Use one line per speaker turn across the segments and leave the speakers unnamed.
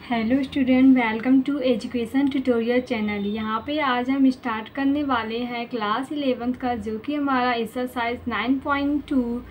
Hello student, welcome to education tutorial channel. यहाँ पे आज हम स्टार्ट करने वाले हैं क्लास 11th का, जो कि हमारा एक्सरसाइज 9.2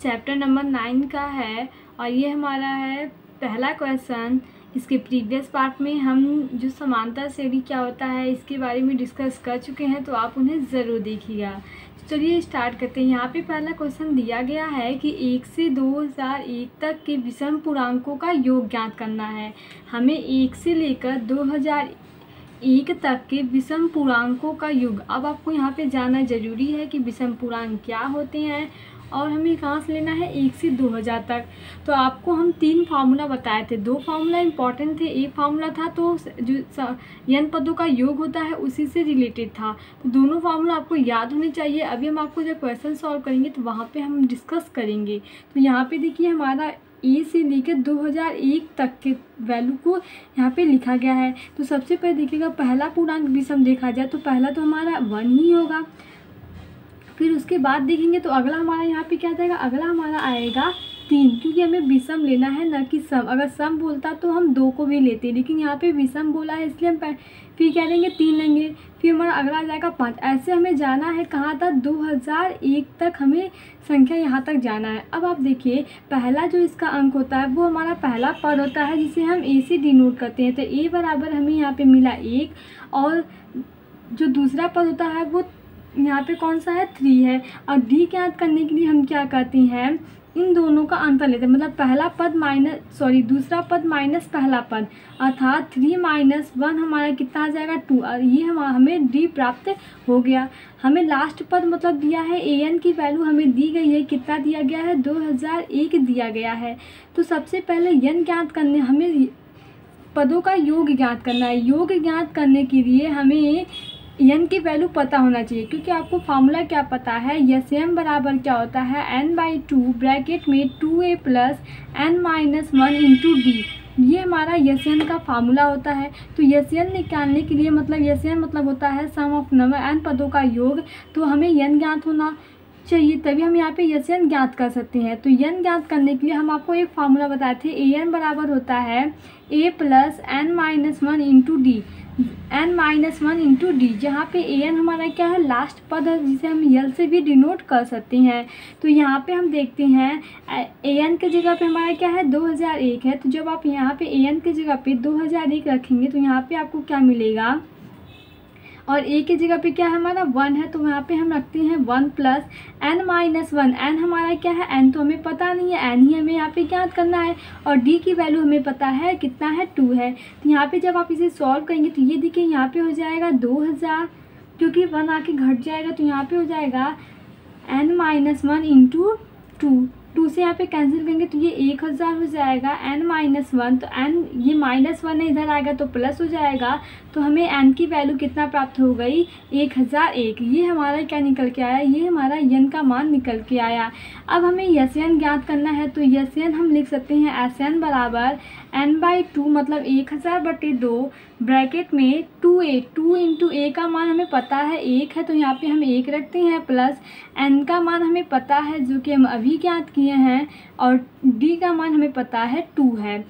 चैप्टर नंबर 9 का है। और ये हमारा है पहला क्वेश्चन। इसके प्रीवियस पार्ट में हम जो समांतर श्रेणी क्या होता है इसके बारे में डिस्कस कर चुके हैं, तो आप उन्हें ज़रूर देखिएगा। चलिए स्टार्ट करते हैं। यहाँ पे पहला क्वेश्चन दिया गया है कि 1 से 2001 तक के विषम पूर्णांकों का योग ज्ञात करना है। हमें 1 से लेकर 2001 तक के विषम पूर्णांकों का योग। अब आपको यहाँ पे जानना जरूरी है कि विषम पूर्णांक क्या होते हैं और हमें कहाँ से लेना है 1 से 2000 तक। तो आपको हम 3 फार्मूला बताए थे। 2 फार्मूला इंपॉर्टेंट थे। एक फार्मूला था तो जो n पदों का योग होता है उसी से रिलेटेड था, तो दोनों फार्मूला आपको याद होने चाहिए। अभी हम आपको जब क्वेश्चन सॉल्व करेंगे तो वहाँ पे हम डिस्कस करेंगे। तो यहाँ पे देखिए हमारा ए से लेकर 2001 तक के वैल्यू को यहाँ पे लिखा गया है। तो सबसे पहले देखिएगा, पहला पूर्णांक विषम देखा जाए तो पहला तो हमारा 1 ही होगा। फिर उसके बाद देखेंगे तो अगला हमारा यहाँ पे क्या जाएगा, अगला हमारा आएगा 3, क्योंकि हमें विषम लेना है न कि सम। अगर सम बोलता तो हम 2 को भी लेते, लेकिन यहाँ पे विषम बोला है इसलिए हम फिर क्या लेंगे 3 लेंगे। फिर हमारा अगला आ जाएगा 5। ऐसे हमें जाना है कहाँ तक, 2001 तक हमें संख्या यहाँ तक जाना है। अब आप देखिए पहला जो इसका अंक होता है वो हमारा पहला पद होता है जिसे हम ए से डिनोट करते हैं। तो ए बराबर हमें यहाँ पे मिला 1, और जो दूसरा पद होता है वो यहाँ पे कौन सा है 3 है। और डी ज्ञात करने के लिए हम क्या करते हैं, इन दोनों का अंतर लेते हैं। मतलब पहला पद दूसरा पद माइनस पहला पद, अर्थात 3 - 1 हमारा कितना आ जाएगा 2। और ये हमें डी प्राप्त हो गया। हमें लास्ट पद मतलब दिया है an की वैल्यू हमें दी गई है, कितना दिया गया है 2001 दिया गया है। तो सबसे पहले n ज्ञात करने, हमें पदों का योग ज्ञात करना है। योग ज्ञात करने के लिए हमें n की वैल्यू पता होना चाहिए, क्योंकि आपको फार्मूला क्या पता है, यम बराबर क्या होता है n/2 ब्रैकेट में 2a + n - 1 इंटू डी। ये हमारा यन का फार्मूला होता है। तो यन निकालने के लिए मतलब यन मतलब होता है सम ऑफ नंबर n पदों का योग। तो हमें n ज्ञात होना चाहिए, तभी हम यहाँ पे यन ज्ञात कर सकते हैं। तो n ज्ञात करने के लिए हम आपको एक फार्मूला बताए थे, an बराबर होता है a + n - 1 into D, n - 1 into D, जहाँ पे an हमारा क्या है लास्ट पद है जिसे हम यल से भी डिनोट कर सकते हैं। तो यहाँ पे हम देखते हैं an के जगह पे हमारा क्या है 2001 है। तो जब आप यहाँ पे an के जगह पे 2001 रखेंगे तो यहाँ पे आपको क्या मिलेगा, और a के जगह पे क्या है हमारा 1 है, तो यहाँ पे हम रखते हैं 1 + n - 1। n हमारा क्या है, n तो हमें पता नहीं है, n ही हमें यहाँ पे ज्ञात करना है। और d की वैल्यू हमें पता है कितना है 2 है। तो यहाँ पे जब आप इसे सॉल्व करेंगे तो ये देखिए यहाँ पे हो जाएगा 2000, क्योंकि 1 आके घट जाएगा तो यहाँ पे हो जाएगा n - 1 इंटू 2 से यहाँ पे कैंसिल करेंगे तो ये 1000 हो जाएगा n - 1। तो n ये -1 है, इधर आएगा तो प्लस हो जाएगा। तो हमें n की वैल्यू कितना प्राप्त हो गई 1001। ये हमारा क्या निकल के आया, ये हमारा n का मान निकल के आया। अब हमें Sn ज्ञात करना है। तो Sn हम लिख सकते हैं Sn बराबर n/2 मतलब 1000/2 ब्रैकेट में 2a, 2 इंटू a का मान हमें पता है 1 है, तो यहाँ पे हम 1 रखते हैं, प्लस n का मान हमें पता है जो कि हम अभी ज्ञात किए हैं, और d का मान हमें पता है 2 है।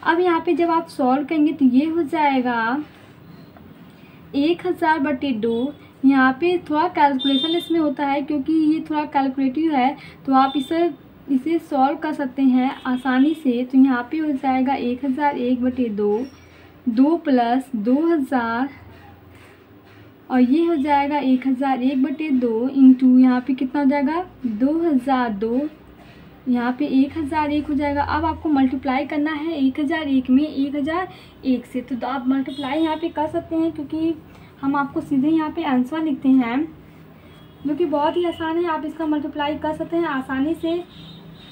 अब यहाँ पे जब आप सॉल्व करेंगे तो ये हो जाएगा 1000/2। यहाँ पे थोड़ा कैलकुलेशन इसमें होता है क्योंकि ये थोड़ा कैलकुलेटिव है, तो आप इसे सॉल्व कर सकते हैं आसानी से। तो यहाँ पे हो जाएगा 1001/2, 2 + 2000, और ये हो जाएगा 1001/2 इंटू यहाँ पे कितना हो जाएगा 2002, यहाँ पे 1001 हो जाएगा। अब आपको मल्टीप्लाई करना है 1001 में 1001 से, तो आप मल्टीप्लाई यहाँ पे कर सकते हैं, क्योंकि हम आपको सीधे यहाँ पे आंसर लिखते हैं, जो कि बहुत ही आसान है। आप इसका मल्टीप्लाई कर सकते हैं आसानी से।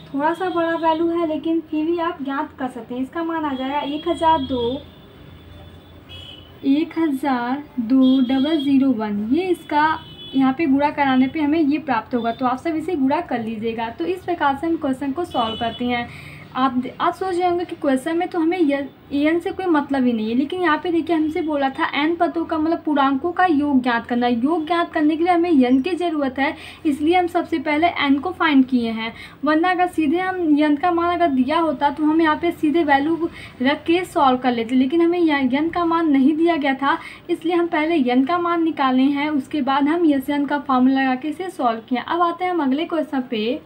थोड़ा सा बड़ा वैल्यू है लेकिन फिर भी आप ज्ञात कर सकते हैं। इसका मान आ जाएगा 1002,001। ये इसका यहाँ पे गुणा कराने पे हमें ये प्राप्त होगा। तो आप सब इसे गुणा कर लीजिएगा। तो इस प्रकार से हम क्वेश्चन को सॉल्व करते हैं। आप सोच रहे होंगे कि क्वेश्चन में तो हमें एन से कोई मतलब ही नहीं है, लेकिन यहाँ पे देखिए हमसे बोला था एन पदों का मतलब पूर्णांकों का योग ज्ञात करना। योग ज्ञात करने के लिए हमें एन की ज़रूरत है, इसलिए हम सबसे पहले एन को फाइंड किए हैं। वरना अगर सीधे हम एन का मान अगर दिया होता तो हम यहाँ पे सीधे वैल्यू रख के सॉल्व कर लेते, लेकिन हमें एन का मान नहीं दिया गया था, इसलिए हम पहले एन का मान निकाले हैं, उसके बाद हम एन का फॉर्मूला लगा के इसे सॉल्व किया। अब आते हैं हम अगले क्वेश्चन पे।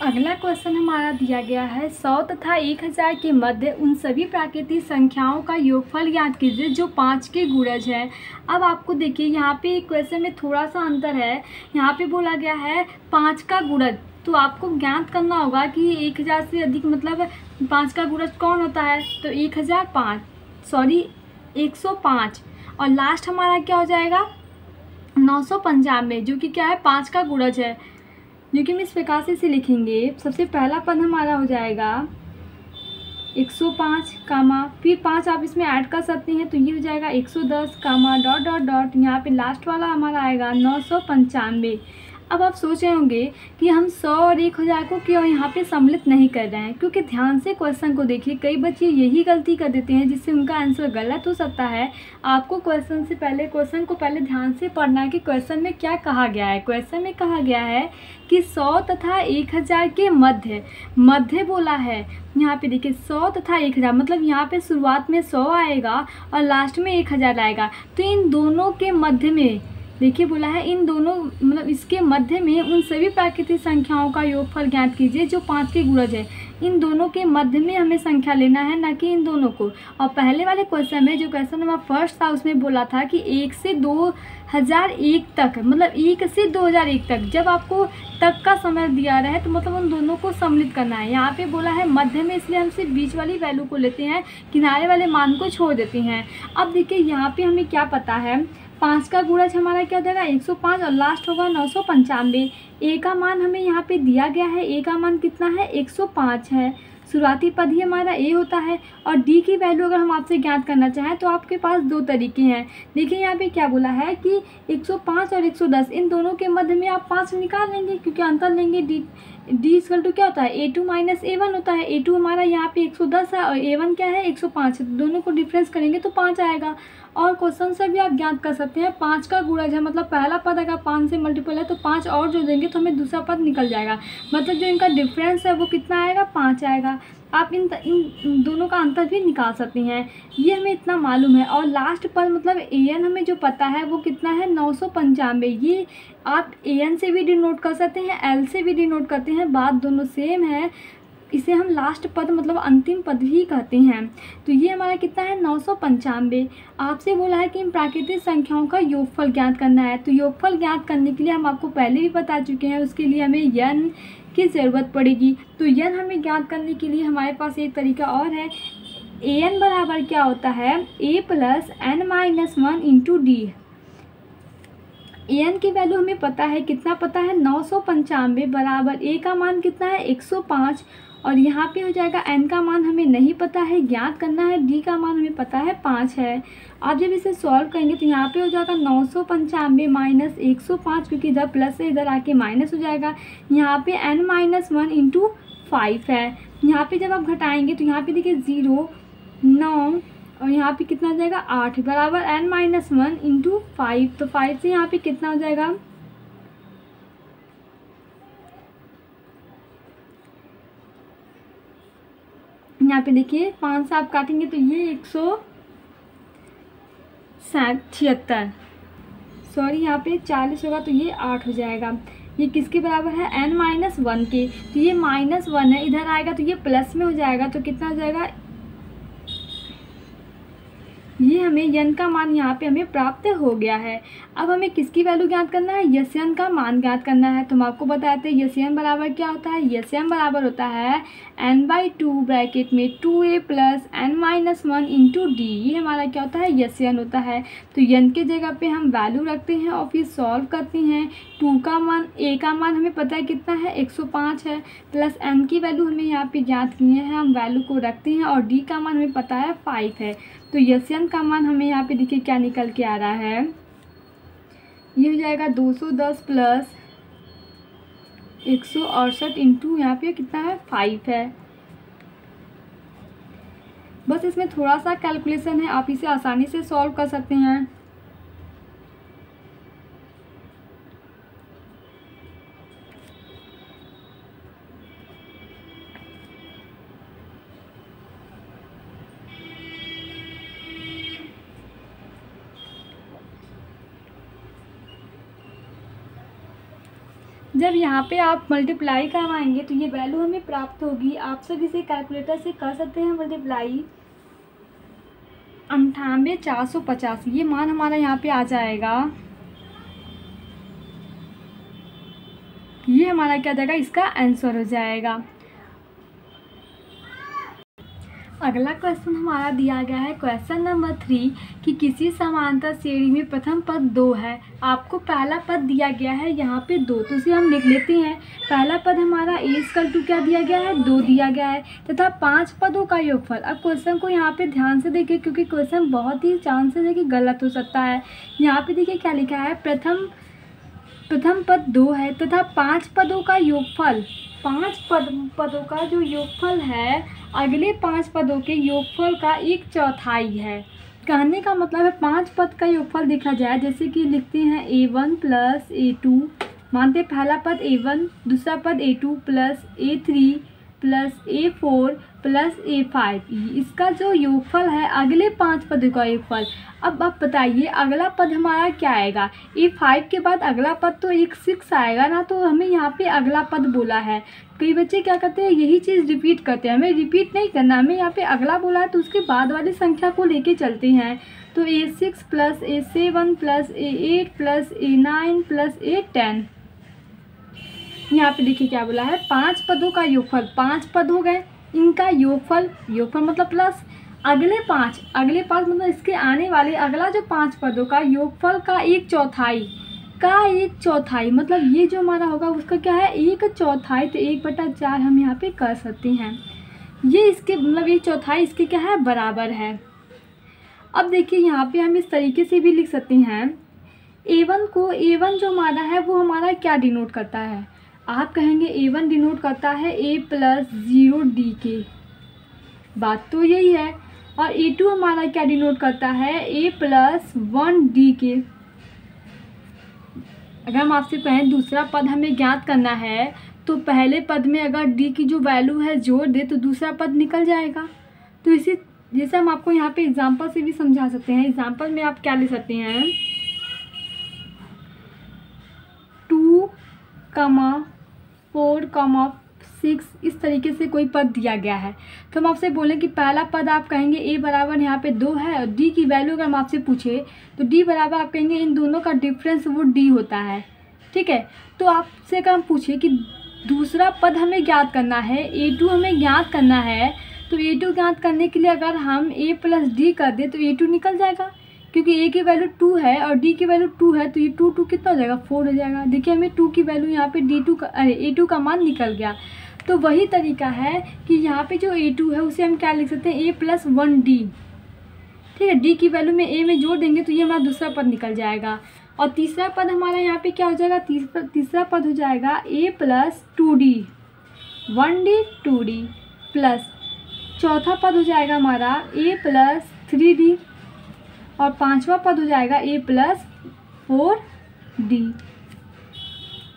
अगला क्वेश्चन हमारा दिया गया है 100 तथा 1000 के मध्य उन सभी प्राकृतिक संख्याओं का योगफल ज्ञात कीजिए जो 5 के गुणज है। अब आपको देखिए यहाँ पे क्वेश्चन में थोड़ा सा अंतर है। यहाँ पे बोला गया है 5 का गुणज, तो आपको ज्ञात करना होगा कि 1000 से अधिक मतलब 5 का गुणज कौन होता है, तो 105 और लास्ट हमारा क्या हो जाएगा 995, जो कि क्या है 5 का गुणज है, जो कि हम इस प्रकार से इसे लिखेंगे। सबसे पहला पद हमारा हो जाएगा 105 कामा, फिर 5 आप इसमें ऐड कर सकते हैं तो ये हो जाएगा 110 कामा डॉट डॉट डॉट, यहाँ पे लास्ट वाला हमारा आएगा 995। अब आप सोच रहे होंगे कि हम 100 और 1000 को क्यों यहाँ पे सम्मिलित नहीं कर रहे हैं, क्योंकि ध्यान से क्वेश्चन को देखिए, कई बच्चे यही गलती कर देते हैं जिससे उनका आंसर गलत हो सकता है। आपको क्वेश्चन को पहले ध्यान से पढ़ना है कि क्वेश्चन में क्या कहा गया है। क्वेश्चन में कहा गया है कि 100 तथा 1000 के मध्य बोला है। यहाँ पे देखिए 100 तथा 1000 मतलब यहाँ पे शुरुआत में 100 आएगा और लास्ट में 1000 आएगा, तो इन दोनों के मध्य में देखिए बोला है इन दोनों मतलब इसके मध्य में उन सभी प्राकृतिक संख्याओं का योगफल ज्ञात कीजिए जो 5 के गुणज है। इन दोनों के मध्य में हमें संख्या लेना है, ना कि इन दोनों को। और पहले वाले क्वेश्चन में जो क्वेश्चन नंबर फर्स्ट था उसमें बोला था कि 1 से 2001 तक, मतलब 1 से 2001 तक, जब आपको तक का समय दिया रहा है तो मतलब उन दोनों को सम्मिलित करना है। यहाँ पे बोला है मध्य में, इसलिए हम सिर्फ बीच वाली वैल्यू को लेते हैं, किनारे वाले मान को छोड़ देते हैं। अब देखिए यहाँ पे हमें क्या पता है, 5 का गुणज हमारा क्या हो जाएगा 105 और लास्ट होगा 995। ए का मान हमें यहाँ पे दिया गया है, ए का मान कितना है 105 है, शुरुआती पद ही हमारा ए होता है। और डी की वैल्यू अगर हम आपसे ज्ञात करना चाहें तो आपके पास 2 तरीके हैं। देखिए यहाँ पे क्या बोला है कि 105 और 110 इन दोनों के मध्य में आप 5 निकाल लेंगे, क्योंकि अंतर लेंगे। डी इक्वल टू क्या होता है A2 माइनस A1 होता है। A2 हमारा यहाँ पे 110 है और A1 क्या है 105 है, तो दोनों को डिफरेंस करेंगे तो 5 आएगा। और क्वेश्चन से भी आप ज्ञात कर सकते हैं 5 का गुणज है, मतलब पहला पद अगर 5 से मल्टीपल है तो 5 और जो देंगे तो हमें दूसरा पद निकल जाएगा, मतलब जो इनका डिफरेंस है वो कितना आएगा 5 आएगा। आप इन दोनों का अंतर भी निकाल सकते हैं, ये हमें इतना मालूम है। और लास्ट पद मतलब an हमें जो पता है वो कितना है 995, ये आप an से भी डिनोट कर सकते हैं, l से भी डिनोट करते हैं, बात दोनों सेम है। इसे हम लास्ट पद मतलब अंतिम पद ही कहते हैं। तो ये हमारा कितना है 995। आपसे बोला है कि इन प्राकृतिक संख्याओं का योगफल ज्ञात करना है, तो योगफल ज्ञात करने के लिए हम आपको पहले भी बता चुके हैं, उसके लिए हमें n की ज़रूरत पड़ेगी। तो n हमें ज्ञात करने के लिए हमारे पास एक तरीका और है। an बराबर क्या होता है a plus n minus 1 into D. an की वैल्यू हमें पता है, कितना पता है 995 बराबर a का मान कितना है 105, और यहाँ पे हो जाएगा n का मान हमें नहीं पता है, ज्ञात करना है। d का मान हमें पता है 5 है। आप जब इसे सॉल्व करेंगे तो यहाँ पे हो जाएगा 995 माइनस 105, क्योंकि इधर प्लस है इधर आके माइनस हो जाएगा। यहाँ पे n माइनस 1 इंटू 5 है। यहाँ पे जब आप घटाएंगे तो यहाँ पे देखिए 0 9 और यहाँ पे कितना हो जाएगा 8 बराबर n माइनस 1 इंटू 5, तो 5 से यहाँ पे कितना हो जाएगा यहाँ पे देखिए 5 से आप काटेंगे तो ये 176, सॉरी यहाँ पे 40 होगा तो ये 8 हो जाएगा। ये किसके बराबर है n माइनस 1 के, तो ये माइनस 1 है, इधर आएगा तो ये प्लस में हो जाएगा, तो कितना हो जाएगा ये हमें n का मान यहाँ पे हमें प्राप्त हो गया है। अब हमें किसकी वैल्यू ज्ञात करना है, यन का मान ज्ञात करना है। तो हम आपको बताते हैं यन बराबर क्या होता है, यन बराबर होता है n/2 ब्रैकेट में 2a plus n minus 1 into D. ये हमारा क्या होता है यन होता है। तो n के जगह पे हम वैल्यू रखते हैं और फिर सॉल्व करते हैं। 2 का मान a का मान हमें पता है कितना है 105 है, प्लस n की वैल्यू हमें यहाँ पे ज्ञात किए हैं, हम वैल्यू को रखते हैं, और d का मान हमें पता है 5 है। तो यन का मान हमें यहाँ पे देखिए क्या निकल के आ रहा है, ये हो जाएगा 210 प्लस 168 इंटू यहाँ पे कितना है 5 है। बस इसमें थोड़ा सा कैलकुलेशन है, आप इसे आसानी से सॉल्व कर सकते हैं। जब यहाँ पे आप मल्टीप्लाई करवाएंगे तो ये वैल्यू हमें प्राप्त होगी। आप सब इसे कैलकुलेटर से कर सकते हैं मल्टीप्लाई। 98,450 ये मान हमारा यहाँ पे आ जाएगा। ये हमारा क्या जाएगा, इसका आंसर हो जाएगा। अगला क्वेश्चन हमारा दिया गया है क्वेश्चन नंबर 3 कि किसी समांतर श्रेणी में प्रथम पद 2 है। आपको पहला पद दिया गया है यहाँ पे 2, तो उसे हम लिख लेते हैं। पहला पद हमारा a क्या दिया गया है, 2 दिया गया है तथा 5 पदों का योगफल। अब क्वेश्चन को यहाँ पे ध्यान से देखिए क्योंकि क्वेश्चन बहुत ही चांसेस है कि गलत हो सकता है। यहाँ पे देखिए क्या लिखा है, प्रथम पद 2 है तथा 5 पदों का योगफल। 5 पदों का जो योगफल है अगले 5 पदों के योगफल का 1/4 है। कहने का मतलब है 5 पद का योगफल देखा जाए, जैसे कि लिखते हैं a1 प्लस a2, मानते पहला पद a1, दूसरा पद a2 plus a3 plus a4 plus a5, इसका जो योगफल है अगले 5 पदों का योगफल। अब आप बताइए अगला पद हमारा क्या आएगा, a5 के बाद अगला पद तो 6 आएगा ना, तो हमें यहाँ पे अगला पद बोला है। कई बच्चे क्या करते हैं, यही चीज़ रिपीट करते हैं। हमें रिपीट नहीं करना, हमें यहाँ पे अगला बोला है तो उसके बाद वाली संख्या को लेके चलते हैं। तो a6 plus a7 plus a8 plus a9 plus a10। यहाँ पे देखिए क्या बोला है, 5 पदों का योगफल। 5 पद हो गए, इनका योगफल मतलब प्लस अगले 5 मतलब इसके आने वाले अगला जो 5 पदों का योगफल का 1/4 मतलब ये जो हमारा होगा उसका क्या है 1/4, तो 1/4 हम यहाँ पे कर सकते हैं। ये इसके मतलब 1/4 इसके क्या है बराबर है। अब देखिए यहाँ पे हम इस तरीके से भी लिख सकते हैं। A1 जो हमारा है वो हमारा क्या डिनोट करता है, आप कहेंगे A1 डिनोट करता है a प्लस 0d के, बात तो यही है। और A2 हमारा क्या डिनोट करता है a प्लस 1d के। अगर हम आपसे कहें दूसरा पद हमें ज्ञात करना है तो पहले पद में अगर d की जो वैल्यू है जोड़ दे तो दूसरा पद निकल जाएगा। तो इसी जैसे हम आपको यहाँ पे एग्जांपल से भी समझा सकते हैं। एग्जांपल में आप क्या ले सकते हैं, 2, 4, 6 इस तरीके से कोई पद दिया गया है तो हम आपसे बोलें कि पहला पद आप कहेंगे a बराबर यहाँ पे 2 है और d की वैल्यू अगर हम आपसे पूछे तो d बराबर आप कहेंगे इन दोनों का डिफरेंस वो d होता है, ठीक है। तो आपसे अगर हम पूछे कि दूसरा पद हमें ज्ञात करना है, a2 हमें ज्ञात करना है, तो a2 ज्ञात करने के लिए अगर हम a प्लस d कर दें तो a2 निकल जाएगा, क्योंकि a की वैल्यू 2 है और d की वैल्यू 2 है, तो ये 2 कितना हो जाएगा 4 हो जाएगा। देखिए हमें 2 की वैल्यू यहाँ पे a2 का मान निकल गया। तो वही तरीका है कि यहाँ पे जो a2 है उसे हम क्या लिख सकते हैं a प्लस 1d, ठीक है। d की वैल्यू में a में जोड़ देंगे तो ये हमारा दूसरा पद निकल जाएगा। और तीसरा पद हमारा यहाँ पे क्या हो जाएगा, तीसरा पद हो जाएगा a plus 2d, 1d 2d plus चौथा पद हो जाएगा हमारा a प्लस 3d और पांचवा पद हो जाएगा a प्लस 4d।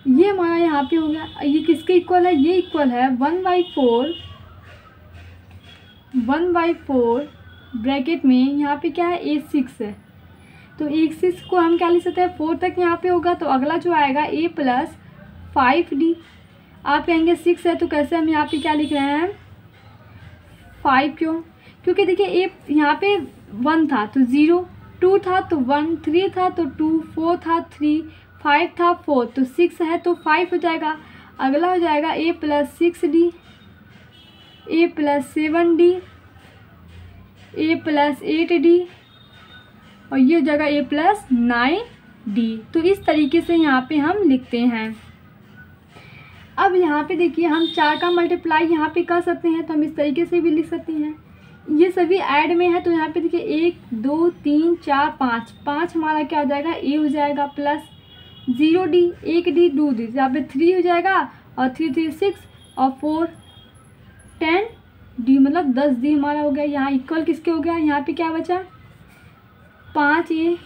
ये हमारा यहाँ पे हो गया। ये किसके इक्वल है, ये इक्वल है 1/4 ब्रैकेट में यहाँ पे क्या है a6 है, तो a6 को हम क्या लिख सकते हैं 4 तक यहाँ पे होगा, तो अगला जो आएगा a प्लस 5d। आप कहेंगे 6 है तो कैसे हम यहाँ पे क्या लिख रहे हैं 5, क्यों, क्योंकि देखिए a यहाँ पे 1 था तो 0, 2 था तो 1, 3 था तो 2, 4 था 3, 5 था 4, तो 6 है तो 5 हो जाएगा। अगला हो जाएगा a plus 6d, a plus 7d, a plus 8d और ये हो जाएगा a प्लस 9d। तो इस तरीके से यहाँ पे हम लिखते हैं। अब यहाँ पे देखिए हम 4 का मल्टीप्लाई यहाँ पे कर सकते हैं, तो हम इस तरीके से भी लिख सकते हैं। ये सभी ऐड में है तो यहाँ पे देखिए 1 2 3 4 5 हमारा क्या हो जाएगा a हो जाएगा प्लस 0d 1d 2d, यहाँ पे 3 हो जाएगा और 3 3 6 और 4 10 डी, मतलब 10 डी हमारा हो गया। यहाँ इक्वल किसके हो गया, यहाँ पे क्या बचा 5 ए,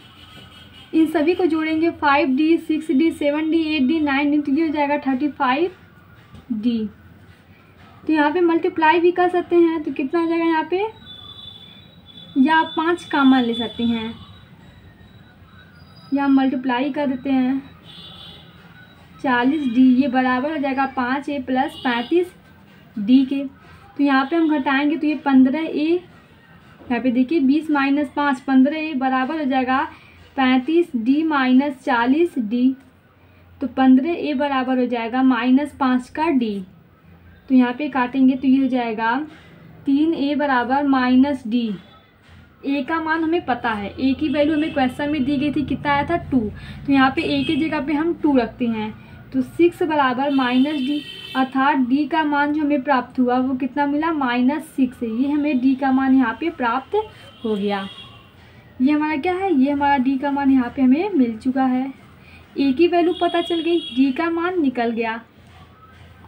इन सभी को जोड़ेंगे 5 D 6 D 7 D 8 D 9 D, तो ये हो जाएगा 35 डी। तो यहाँ पे मल्टीप्लाई भी कर सकते हैं, तो कितना हो जाएगा यहाँ पे, या आप 5 कॉमन ले सकते हैं, या मल्टीप्लाई कर देते हैं 40 डी, ये बराबर हो जाएगा 5 ए प्लस 35 डी के। तो यहाँ पे हम घटाएंगे तो ये 15 ए, यहाँ पे देखिए 20 माइनस 5 15 ए बराबर हो जाएगा 35 डी माइनस 40 डी। तो 15 ए बराबर हो जाएगा -5 का डी। तो यहाँ पे काटेंगे तो ये हो जाएगा 3 ए बराबर माइनस डी। ए का मान हमें पता है, ए की वैल्यू हमें क्वेश्चन में दी गई थी, कितना आया था 2, तो यहाँ पे ए की जगह पे हम 2 रखते हैं। तो 6 बराबर माइनस डी, अर्थात डी का मान जो हमें प्राप्त हुआ वो कितना मिला -6। ये हमें डी का मान यहाँ पे प्राप्त हो गया। ये हमारा क्या है, ये हमारा डी का मान यहाँ पे हमें मिल चुका है। ए की वैल्यू पता चल गई, डी का मान निकल गया।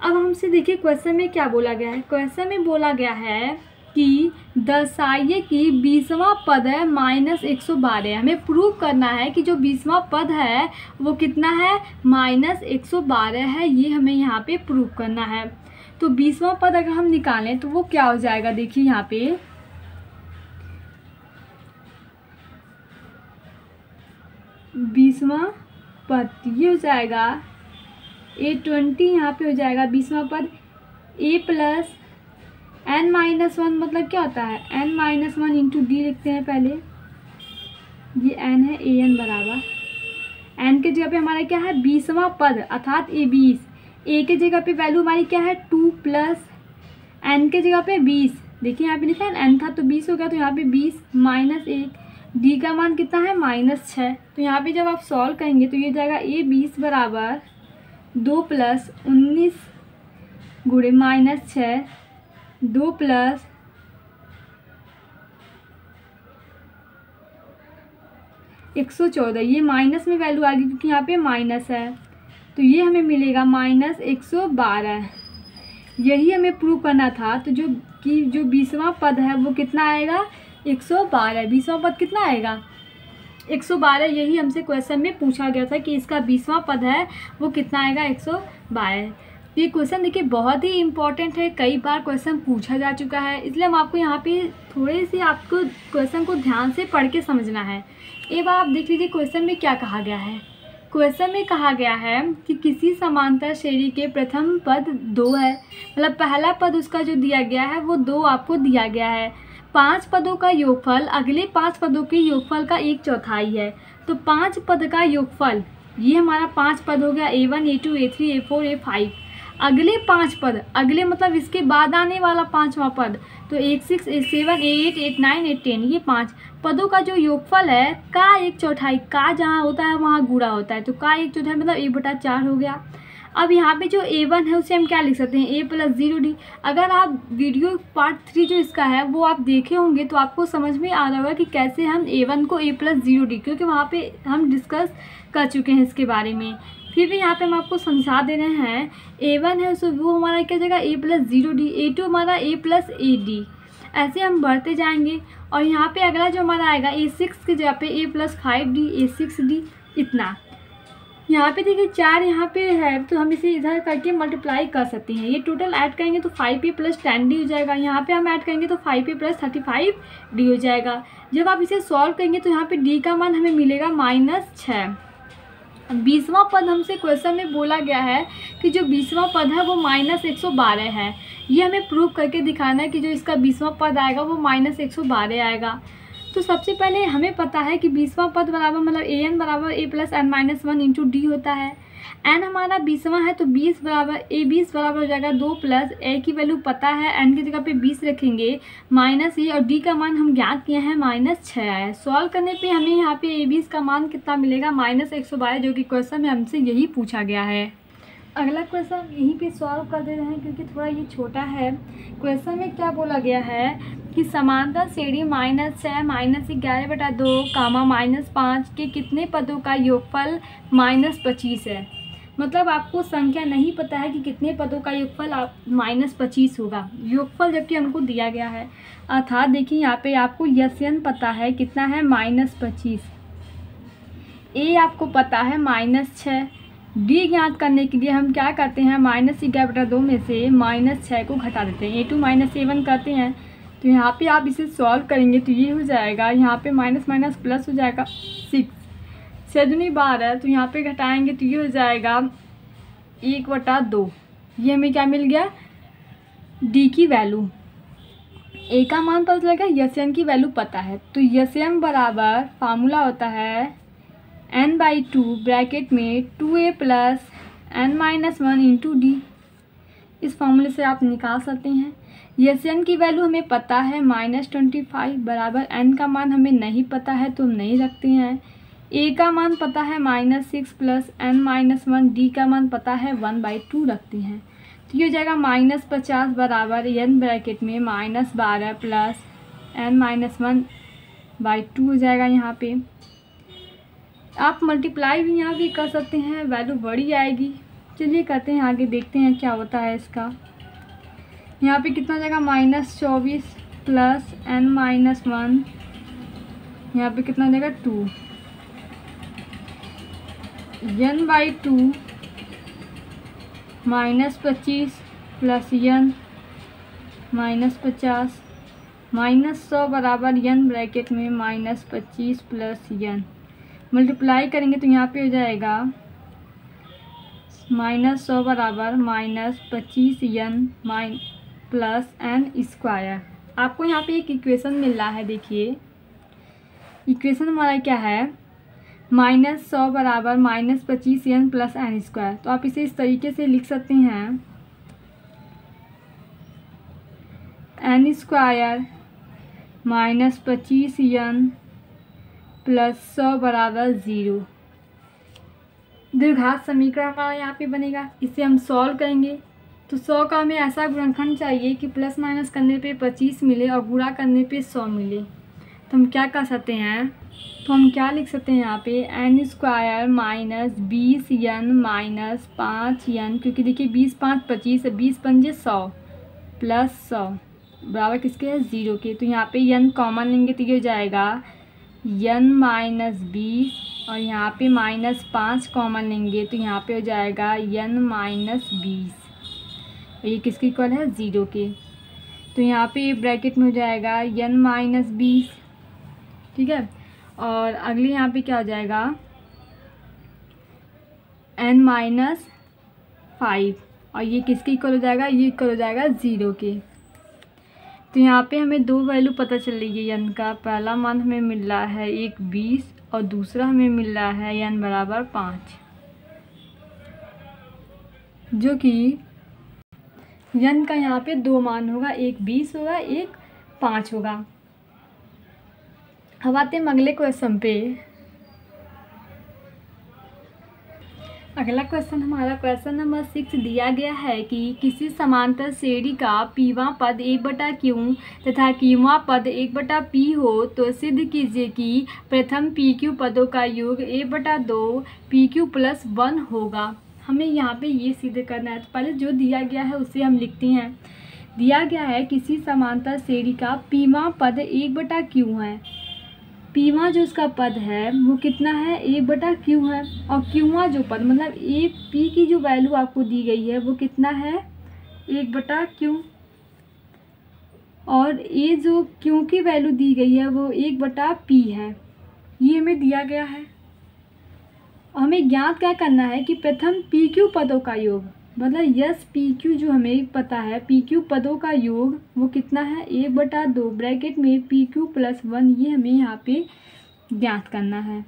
अब हमसे देखिए क्वेश्चन में क्या बोला गया है। क्वेश्चन में बोला गया है कि दर्शाइए कि 20वां पद है -112। हमें प्रूव करना है कि जो 20वां पद है वो कितना है, -112 है। ये हमें यहाँ पे प्रूव करना है। तो 20वां पद अगर हम निकालें तो वो क्या हो जाएगा, देखिए यहाँ पे 20वां पद ये हो जाएगा A20, यहाँ पे हो जाएगा 20वां पद A प्लस n-1, मतलब क्या होता है n-1 इंटू डी लिखते हैं पहले, ये n है, an बराबर n के जगह पे हमारा क्या है 20वां पद अर्थात A20। a के जगह पे वैल्यू हमारी क्या है 2 प्लस n के जगह पे 20, देखिए यहाँ पे लिखा है n था तो 20 हो गया, तो यहाँ पे 20 माइनस 1, डी का मान कितना है -6। तो यहाँ पे जब आप सॉल्व करेंगे तो ये जाएगा A20 बराबर 2 प्लस 19 गुणे -6, 2 प्लस 114, ये माइनस में वैल्यू आ गई क्योंकि यहाँ पे माइनस है, तो ये हमें मिलेगा -112। यही हमें प्रूव करना था। तो जो 20वां पद है वो कितना आएगा 112। 20वां पद कितना आएगा 112। यही हमसे क्वेश्चन में पूछा गया था कि इसका 20वां पद है वो कितना आएगा 112। ये क्वेश्चन देखिए बहुत ही इम्पोर्टेंट है, कई बार क्वेश्चन पूछा जा चुका है, इसलिए हम आपको यहाँ पे थोड़े से आपको क्वेश्चन को ध्यान से पढ़ के समझना है। एक बार आप देख लीजिए क्वेश्चन में क्या कहा गया है। क्वेश्चन में कहा गया है कि किसी समांतर श्रेणी के प्रथम पद 2 है, मतलब पहला पद उसका जो दिया गया है वो 2 आपको दिया गया है। 5 पदों का योगफल अगले 5 पदों के योगफल का 1/4 है। तो 5 पद का योगफल, ये हमारा 5 पद हो गया A1 A2 A3 A4 A5। अगले 5 पद, अगले मतलब इसके बाद आने वाला 5वां पद, तो A6 A7 A8 A9 A10, ये 5 पदों का जो योगफल है का 1/4, का जहाँ होता है वहाँ गुणा होता है, तो का 1/4 मतलब 1/4 हो गया। अब यहाँ पे जो A1 है उसे हम क्या लिख सकते हैं A प्लस 0D। अगर आप वीडियो पार्ट 3 जो इसका है वो आप देखे होंगे तो आपको समझ में आ रहा होगा कि कैसे हम A1 को A प्लस 0D, क्योंकि वहाँ पे हम डिस्कस कर चुके हैं इसके बारे में। फिर भी यहाँ पे हम आपको समझा दे रहे हैं। A1 है सो वो हमारा क्या जाएगा A प्लस 0D, A2 हमारा A प्लस AD, ऐसे हम बढ़ते जाएंगे। और यहाँ पे अगला जो हमारा आएगा A6 की जगह पे A प्लस 5D A6D, इतना। यहाँ पे देखिए 4 यहाँ पे है तो हम इसे इधर करके मल्टीप्लाई कर सकते हैं। ये टोटल ऐड करेंगे तो 5A प्लस 10D हो जाएगा। यहाँ पे हम ऐड करेंगे तो 5A प्लस 35D हो जाएगा। जब आप इसे सॉल्व करेंगे तो यहाँ पे D का मान हमें मिलेगा -6। 20वां पद हमसे क्वेश्चन में बोला गया है कि जो 20वां पद है वो -112 है। ये हमें प्रूव करके दिखाना है कि जो इसका 20वां पद आएगा वो -112 आएगा। तो सबसे पहले हमें पता है कि 20वां पद बराबर मतलब an बराबर a plus n-1 into D होता है। n हमारा 20वां है तो 20 बराबर हो जाएगा 2 प्लस a की वैल्यू पता है, n की जगह पे 20 रखेंगे -a, और d का मान हम ज्ञात किए हैं -6 आया। सॉल्व करने पे हमें यहाँ पे a20 का मान कितना मिलेगा -112, जो कि क्वेश्चन में हमसे यही पूछा गया है। अगला क्वेश्चन यहीं पे सॉल्व कर दे रहे हैं क्योंकि थोड़ा ये छोटा है। क्वेश्चन में क्या बोला गया है कि समांतर श्रेणी -6 -11/2 -5 के कितने पदों का योगफल -25 है। मतलब आपको संख्या नहीं पता है कि कितने पदों का योगफल आप -25 होगा योगफल, जबकि हमको दिया गया है। अर्थात देखिए यहाँ पे आपको यन पता है कितना है -25, ए आपको पता है -6। डी ज्ञात करने के लिए हम क्या करते हैं, -11/2 में से -6 को घटा देते हैं, A2 -A1 करते हैं। तो यहाँ पे आप इसे सॉल्व करेंगे तो ये हो जाएगा, यहाँ पे माइनस माइनस प्लस हो जाएगा 6, 6 12, तो यहाँ पे घटाएंगे तो ये हो जाएगा 1/2। ये हमें क्या मिल गया, डी की वैल्यू। ए का मान पता चलेगा, यन की वैल्यू पता है। तो यन बराबर फार्मूला होता है n/2 ब्रैकेट में 2a + n-1 इंटू डी। इस फार्मूले से आप निकाल सकते हैं। यन की वैल्यू हमें पता है -25 बराबर n का मान हमें नहीं पता है तो हम नहीं रखते हैं। a का मान पता है -6 + n-1, डी का मान पता है 1/2 रखते हैं। तो ये हो जाएगा -50 बराबर n ब्रैकेट में -12 + n-1/2 हो जाएगा। यहाँ पे आप मल्टीप्लाई भी यहाँ भी कर सकते हैं, वैल्यू बड़ी आएगी। चलिए करते हैं आगे, देखते हैं क्या होता है इसका। यहाँ पे कितना हो जाएगा, -24 + n-1, यहाँ पे कितना हो जाएगा 2, n/2 -25 + n -50 -100 बराबर n ब्रैकेट में -25 + n। मल्टीप्लाई करेंगे तो यहाँ पे हो जाएगा -100 बराबर -25 n + n²। आपको यहाँ पे एक इक्वेशन मिल रहा है। देखिए इक्वेशन हमारा क्या है, -100 बराबर -25 n + n²। तो आप इसे इस तरीके से लिख सकते हैं, n² -25 n + 100 बराबर 0। द्विघात समीकरण हमारा यहाँ पे बनेगा। इसे हम सॉल्व करेंगे तो 100 का हमें ऐसा गुणनखंड चाहिए कि प्लस माइनस करने पे 25 मिले और गुणा करने पे 100 मिले। तो हम क्या कर सकते हैं, तो हम क्या लिख सकते हैं यहाँ पे, n² -20 n - 5 n, क्योंकि देखिए 20 5 25 है, 20 पंजे 100 + 100 बराबर किसके है, 0 के। तो यहाँ पे n कॉमन लेंगे तो ये हो जाएगा n - 20, और यहाँ पे -5 कॉमन लेंगे तो यहाँ पे हो जाएगा n - 20, ये किसके इक्वल है, 0 के। तो यहाँ पे ब्रैकेट में हो जाएगा n - 20, ठीक है। और अगले यहाँ पे क्या हो जाएगा, n - 5, और ये किसके इक्वल हो जाएगा, ये इक्वल हो जाएगा 0 के। तो यहाँ पे हमें दो वैल्यू पता चल रही है n का। पहला मान हमें मिल रहा है 20 और दूसरा हमें मिल रहा है n बराबर 5, जो कि n का यहाँ पे दो मान होगा, एक 20 होगा, एक 5 होगा। अब आते हैं अगले क्वेश्चन पे। अगला क्वेश्चन हमारा क्वेश्चन नंबर 6 दिया गया है कि किसी समांतर श्रेणी का पीवां पद 1/q तथा क्यूवां पद 1/p हो तो सिद्ध कीजिए कि प्रथम pq पदों का योग 1/2 pq + 1 होगा। हमें यहाँ पे ये सिद्ध करना है। तो पहले जो दिया गया है उसे हम लिखते हैं। दिया गया है किसी समांतर श्रेणी का पीवां पद 1/q है। पीवां जो उसका पद है वो कितना है, 1/q है। और क्यूवां जो पद मतलब ए पी की जो वैल्यू आपको दी गई है वो कितना है, 1/q। और ये जो क्यू की वैल्यू दी गई है वो 1/p है। ये हमें दिया गया है। और हमें ज्ञात क्या करना है कि प्रथम pq पदों का योग, मतलब यस pq जो हमें पता है, pq पदों का योग वो कितना है, 1/2 ब्रैकेट में pq + 1, ये हमें यहाँ पे ज्ञात करना है।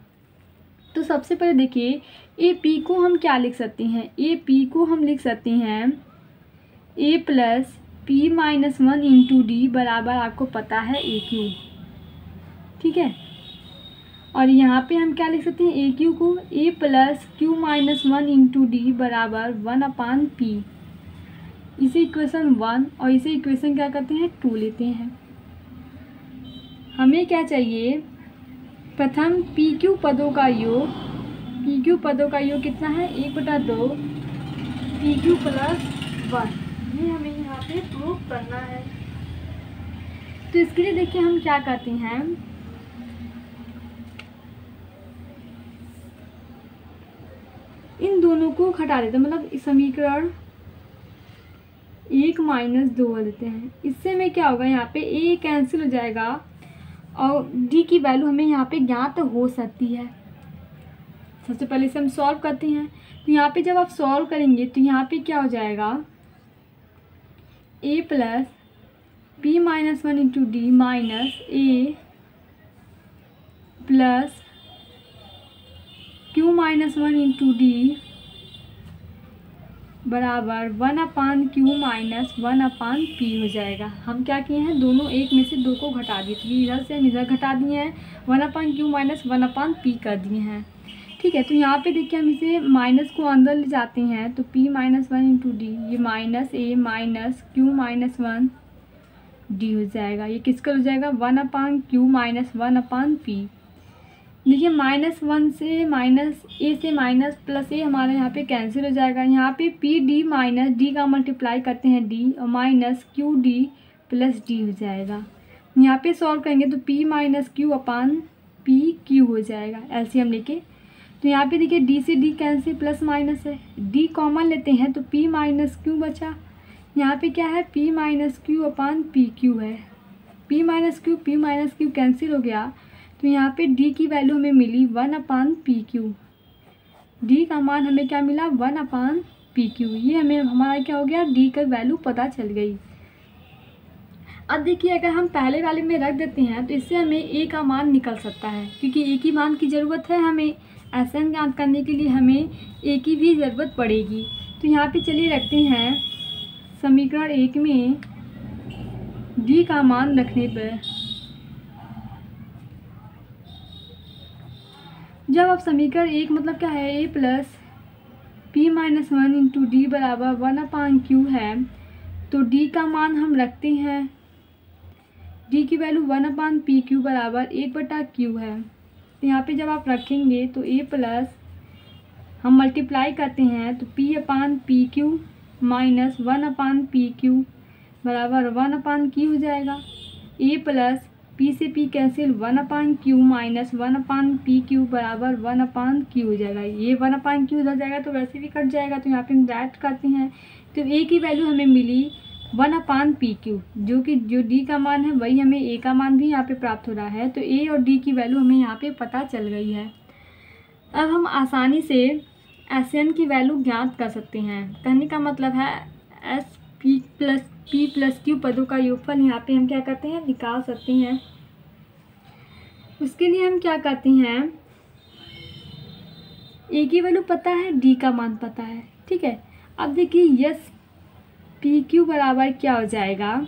तो सबसे पहले देखिए ए पी को हम क्या लिख सकते हैं, ए पी को हम लिख सकते हैं a + p - 1 इंटू डी बराबर आपको पता है AQ, ठीक है। और यहाँ पे हम क्या लिख सकते हैं, AQ को a + q - 1 इंटू डी बराबर 1/p। इसे इक्वेशन 1 और इसे इक्वेशन क्या करते हैं, 2 लेते हैं। हमें क्या चाहिए, प्रथम PQ पदों का योग पी क्यू पदों का योग कितना है 1/2 पी क्यू प्लस 1। ये हमें यहाँ पे प्रूव करना है। तो इसके लिए देखिए हम क्या करते हैं, इन दोनों को घटा देते हैं, मतलब समीकरण 1 - 2 देते हैं। इससे में क्या होगा, यहाँ पे ए कैंसिल हो जाएगा और डी की वैल्यू हमें यहाँ पे ज्ञात हो सकती है। सबसे पहले इसे हम सॉल्व करते हैं। तो यहाँ पे जब आप सॉल्व करेंगे तो यहाँ पे क्या हो जाएगा, a plus p - 1 into D minus a plus q - 1 into D बराबर 1/q माइनस 1/p हो जाएगा। हम क्या किए हैं, दोनों एक में से दो को घटा दिए, तो इधर से हम इधर घटा दिए हैं, 1/q माइनस 1/p कर दिए हैं। ठीक है, तो यहाँ पे देखिए हम इसे माइनस को अंदर ले जाते हैं, तो p - 1 इंटू डी, ये minus a minus q minus 1 d हो जाएगा। ये किसका हो जाएगा, 1/q माइनस 1/p। देखिए -1 से माइनस ए से माइनस प्लस ए हमारे यहाँ पे कैंसिल हो जाएगा। यहाँ पे पी डी माइनस डी का मल्टीप्लाई करते हैं डी और minus Q D plus D हो जाएगा। यहाँ पे सॉल्व करेंगे तो p माइनस क्यू अपान पी क्यू हो जाएगा एलसीएम लेके। तो यहाँ पे देखिए डी से डी कैंसिल, प्लस माइनस है, डी कॉमन लेते हैं तो p माइनस क्यू बचा। यहाँ पे क्या है, p माइनस क्यू अपान पी क्यू है। p माइनस क्यू कैंसिल हो गया, तो यहाँ पे d की वैल्यू हमें मिली 1/pq। d का मान हमें क्या मिला, 1/pq। ये हमें हमारा क्या हो गया, d का वैल्यू पता चल गई। अब देखिए अगर हम पहले वाले में रख देते हैं तो इससे हमें a का मान निकल सकता है, क्योंकि a की मान की ज़रूरत है हमें। SN ज्ञात करने के लिए हमें a की भी ज़रूरत पड़ेगी। तो यहाँ पे चलिए रखते हैं समीकरण 1 में d का मान रखने पर, जब आप समीकरण 1 मतलब क्या है, a plus p minus 1 into D बराबर 1/q है, तो d का मान हम रखते हैं, d की वैल्यू 1/pq बराबर 1/q है। तो यहाँ पे जब आप रखेंगे तो a प्लस हम मल्टीप्लाई करते हैं तो p/pq माइनस 1/pq बराबर 1/q हो जाएगा। a प्लस p से p cancel, 1/q minus 1/pq बराबर 1/q हो जाएगा। ये 1/q उधर जाएगा तो वैसे भी कट जाएगा, तो यहाँ पे हम डायरेक्ट करते हैं। तो a की वैल्यू हमें मिली 1/pq, जो d का मान है वही हमें a का मान भी यहाँ पे प्राप्त हो रहा है। तो a और d की वैल्यू हमें यहाँ पे पता चल गई है। अब हम आसानी से SN की वैल्यू ज्ञात कर सकते हैं। कहने का मतलब है p प्लस q पदों का योगफल यहाँ पे हम क्या करते हैं, निकाल सकते हैं। उसके लिए हम क्या करते हैं, a की वैल्यू पता है, d का मान पता है। ठीक है, अब देखिए यस पी क्यू बराबर क्या हो जाएगा,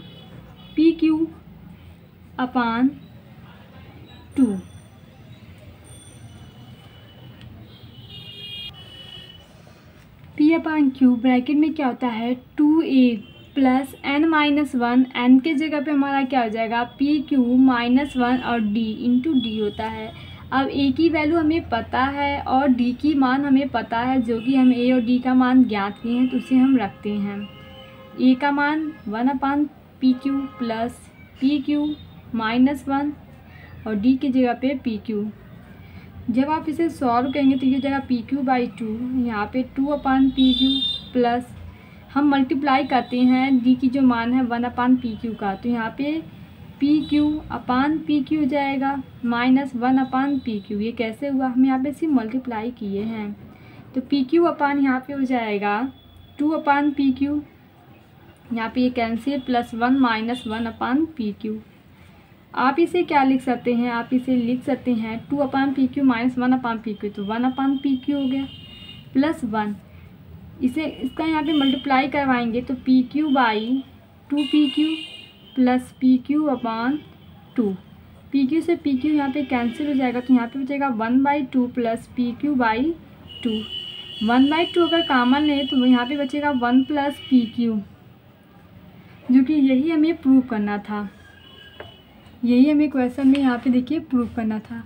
PQ अपान 2। p/q ब्रैकेट में क्या होता है, 2a प्लस n-1, n के जगह पे हमारा क्या हो जाएगा, PQ -1 और d इंटू डी होता है। अब a की वैल्यू हमें पता है और d की मान हमें पता है, जो कि हम a और d का मान ज्ञात किए हैं, तो उसे हम रखते हैं। a का मान 1/pq प्लस PQ -1 और d की जगह पे PQ। जब आप इसे सॉल्व करेंगे तो ये जगह PQ/2, यहाँ पे 2/PQ प्लस हम मल्टीप्लाई करते हैं d की जो मान है 1/PQ का, तो यहाँ पे PQ/PQ हो जाएगा माइनस 1/PQ। ये कैसे हुआ, हम यहाँ पे सिर्फ मल्टीप्लाई किए हैं। तो PQ अपान यहाँ पे हो जाएगा 2/PQ, यहाँ पे ये कैंसिल, प्लस 1 माइनस 1/PQ। आप इसे क्या लिख सकते हैं, आप इसे लिख सकते हैं 2/PQ माइनस 1/PQ, तो 1/PQ हो गया प्लस 1। इसे इसका यहाँ पे मल्टीप्लाई करवाएंगे तो PQ/2PQ प्लस PQ/2। PQ से PQ यहाँ पे कैंसिल हो जाएगा, तो यहाँ पे बचेगा 1/2 प्लस PQ/2। 1/2 अगर कॉमन ले तो यहाँ पे बचेगा 1 प्लस PQ, जो कि यही हमें प्रूव करना था। यही हमें क्वेश्चन में यहाँ पे देखिए प्रूव करना था।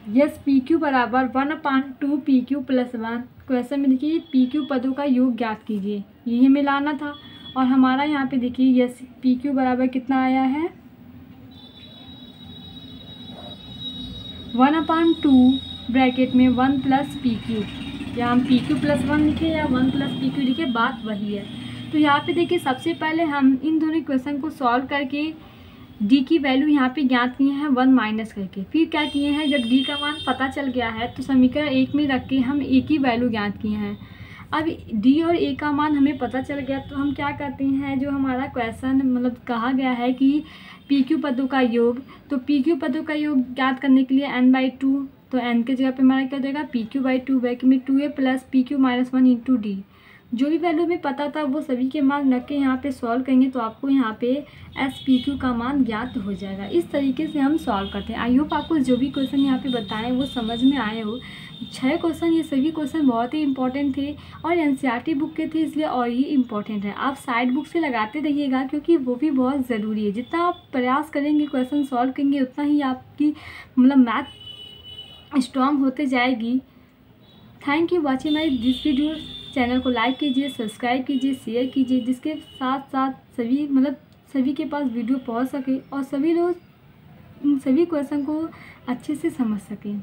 यस पी क्यू बराबर 1/2 पी क्यू प्लस 1। क्वेश्चन में देखिए पी क्यू पदों का योग ज्ञात कीजिए, ये हमें लाना था। और हमारा यहाँ पे देखिए यस पी क्यू बराबर कितना आया है 1/2 ब्रैकेट में 1 प्लस पी क्यू, या हम पी क्यू प्लस 1 लिखे या 1 प्लस पी क्यू लिखे, बात वही है। तो यहाँ पे देखिए सबसे पहले हम इन दोनों क्वेश्चन को सॉल्व करके डी की वैल्यू यहाँ पे ज्ञात किए हैं 1 माइनस करके। फिर क्या किए हैं, जब डी का मान पता चल गया है तो समीकरण 1 में रख के हम ए की वैल्यू ज्ञात किए हैं। अब डी और ए का मान हमें पता चल गया तो हम क्या करते हैं, जो हमारा क्वेश्चन मतलब कहा गया है कि पी क्यू पदों का योग, तो पी क्यू पदों का योग ज्ञात करने के लिए n/2, तो n के जगह पे हमारा क्या हो जाएगा पी क्यू बाई 2 ब्रैकेट में 2a plus P Q minus 1 into D. जो भी वैल्यू हमें पता था वो सभी के मान रख के यहाँ पे सॉल्व करेंगे तो आपको यहाँ पे एस पी क्यू का मान ज्ञात हो जाएगा। इस तरीके से हम सॉल्व करते हैं। आई होप आपको जो भी क्वेश्चन यहाँ पे बताएं वो समझ में आए हो। 6 क्वेश्चन, ये सभी क्वेश्चन बहुत ही इंपॉर्टेंट थे और एनसीईआरटी बुक के थे, इसलिए और ही इम्पॉर्टेंट है। आप साइड बुक से लगाते रहिएगा क्योंकि वो भी बहुत ज़रूरी है। जितना आप प्रयास करेंगे क्वेश्चन सॉल्व करेंगे उतना ही आपकी मतलब मैथ स्ट्रॉन्ग होते जाएगी। Thank you watching my this video. Channel को लाइक कीजिए, सब्सक्राइब कीजिए, शेयर कीजिए, जिसके साथ साथ सभी के पास वीडियो पहुंच सके और सभी लोग इन सभी क्वेश्चन को अच्छे से समझ सकें।